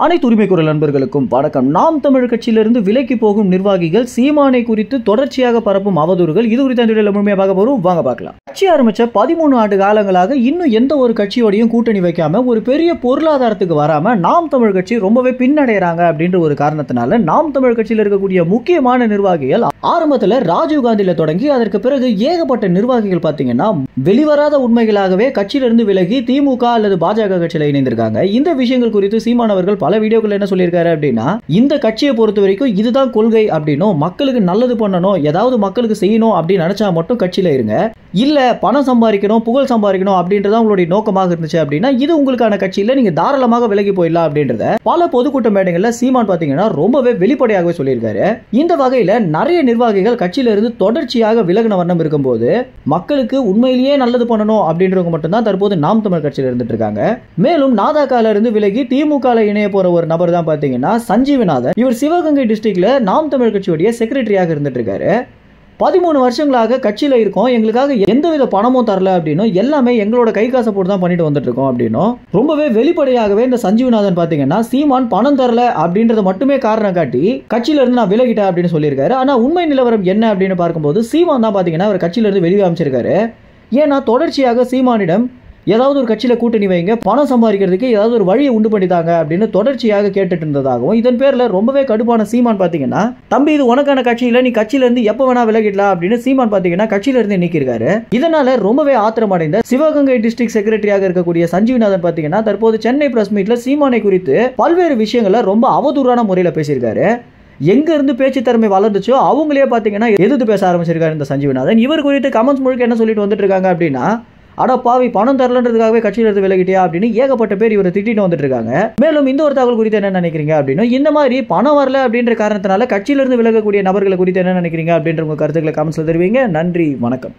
அனைத்து உரிமை குரல் நண்பர்களுக்கும் வணக்கம். நாம் தமிழர் கட்சியிலிருந்து விலக்கி போகும் நிர்வாகிகள் சீமானை குறித்து தொடர்ச்சியாக பரப்பும் அவதூறுகள், இது குறித்த இந்த வீடியோல முழுமையாக பார்க்க போறோம். வாங்க பார்க்கலாம். கட்சி ஆரம்பிச்ச 13 ஆண்டு காலங்களாக இன்னும் எந்த ஒரு கட்சியோடையும் கூட்டணி வைக்காம ஒரு பெரிய பொருளாதாரத்துக்கு வராம நாம் தமிழர் கட்சி ரொம்பவே பின்னடைறாங்க அப்படின்ற ஒரு காரணத்தினால நாம் தமிழர் கட்சியில் இருக்கக்கூடிய முக்கியமான நிர்வாகிகள் ஆரம்பத்தில் ராஜீவ்காந்தியில தொடங்கி அதற்கு பிறகு ஏகப்பட்ட நிர்வாகிகள் பார்த்தீங்கன்னா வெளிவராத உண்மைகளாகவே கட்சியிலிருந்து விலகி திமுக அல்லது பாஜக கட்சியில் இணைந்திருக்காங்க. இந்த விஷயங்கள் குறித்து சீமான் அவர்கள் பல வீடியோக்கள் என்ன சொல்லியிருக்காரு அப்படின்னா, இந்த கட்சியை பொறுத்த வரைக்கும் இதுதான் கொள்கை அப்படின்னும், மக்களுக்கு நல்லது பண்ணணும், ஏதாவது மக்களுக்கு செய்யணும் அப்படின்னு நினைச்சா மட்டும் கட்சியில இருங்க, இல்ல பணம் சம்பாதிக்கணும், புகழ் சம்பாதிக்கணும் அப்படின்றத உங்களுடைய நோக்கமாக இருந்துச்சு அப்படின்னா இது உங்களுக்கான கட்சியில நீங்க தாராளமாக விலகி போயிடலாம் அப்படின்றத பல பொதுக்கூட்ட மேடைகள்ல சீமான் பாத்தீங்கன்னா ரொம்பவே வெளிப்படையாகவே சொல்லியிருக்காரு. இந்த வகையில நிறைய நிர்வாகிகள் கட்சியில இருந்து தொடர்ச்சியாக விலகின வண்ணம் இருக்கும்போது மக்களுக்கு உண்மையிலேயே நல்லது பண்ணணும் அப்படின்றவங்க மட்டும்தான் தற்போது நாம் தமிழர் கட்சியில இருந்துட்டு இருக்காங்க. மேலும் நாதாக்கால இருந்து விலகி திமுக இணைய போற ஒரு நபர் தான் பாத்தீங்கன்னா சஞ்சீவநாதன். இவர் சிவகங்கை டிஸ்ட்ரிக்ட்ல நாம் தமிழர் கட்சியுடைய செக்ரட்டரியாக இருந்துட்டு இருக்காரு. 13 வருஷங்களாக கட்சியில இருக்கோம், எங்களுக்காக எந்தவித பணமும் தரல அப்படின்னும், எல்லாமே எங்களோட கை காசை போட்டு தான் பண்ணிட்டு வந்துட்டு இருக்கோம் அப்படின்னும் ரொம்பவே வெளிப்படையாகவே இந்த சஞ்சீவநாதன் பாத்தீங்கன்னா சீமான் பணம் தரல அப்படின்றத மட்டுமே காரணம் காட்டி கட்சியில இருந்து நான் விலகிட்டேன் அப்படின்னு சொல்லியிருக்காரு. ஆனா உண்மை நிலவரம் என்ன அப்படின்னு பார்க்கும்போது சீமான் தான் பாத்தீங்கன்னா அவர் கட்சியில இருந்து வெளியே அமைச்சிருக்காரு. ஏன்னா தொடர்ச்சியாக சீமானிடம் ஏதாவது ஒரு கட்சியில கூட்டணி வைங்க, பணம் சம்பாதிக்கிறதுக்கு ஏதாவது ஒரு வழியை உண்டு பண்ணித்தாங்க அப்படின்னு தொடர்ச்சியாக கேட்டுட்டு இருந்ததாகவும், இதன் பேர்ல ரொம்பவே கடுப்பான சீமான் பாத்தீங்கன்னா, தம்பி இது உனக்கான கட்சியில, நீ கட்சியில இருந்து எப்ப வேணா விலகிடலாம் அப்படின்னு சீமான் பாத்தீங்கன்னா கட்சியில இருந்து நீக்கிருக்காரு. இதனால ரொம்பவே ஆத்திரமடைந்த சிவகங்கை டிஸ்ட்ரிக்ட் செக்ரட்டரியாக இருக்கக்கூடிய சஞ்சீவநாதன் பாத்தீங்கன்னா தற்போது சென்னை பிரஸ் மீட்ல சீமானை குறித்து பல்வேறு விஷயங்களை ரொம்ப அவதூறான முறையில பேசியிருக்காரு. எங்க இருந்து பேச்சு திறமை வளர்ந்துச்சோ அவங்களே பாத்தீங்கன்னா எதிர்த்து பேச ஆரம்பிச்சிருக்காரு இந்த சஞ்சீவநாதன். இவர் குறித்து கமெண்ட்ஸ் முழுக்க என்ன சொல்லிட்டு வந்துட்டு இருக்காங்க அப்படின்னா, அட பாவி பணம் தரலன்றதுக்காகவே கட்சியில இருந்து விலகிட்டியா அப்படின்னு ஏகப்பட்ட பேர் இவரை திட்டிட்டு வந்துட்டு இருக்காங்க. மேலும் இந்த ஒரு தகவல் குறித்து என்ன நினைக்கிறீங்க அப்படின்னு, இந்த மாதிரி பணம் வரல அப்படின்ற காரணத்தினால கட்சியில இருந்து விலகக்கூடிய நபர்களை குறித்து என்ன நினைக்கிறீங்க அப்படின்ற உங்க கருத்துக்களை கமெண்ட்ஸ்ல தெரிவிங்க. நன்றி, வணக்கம்.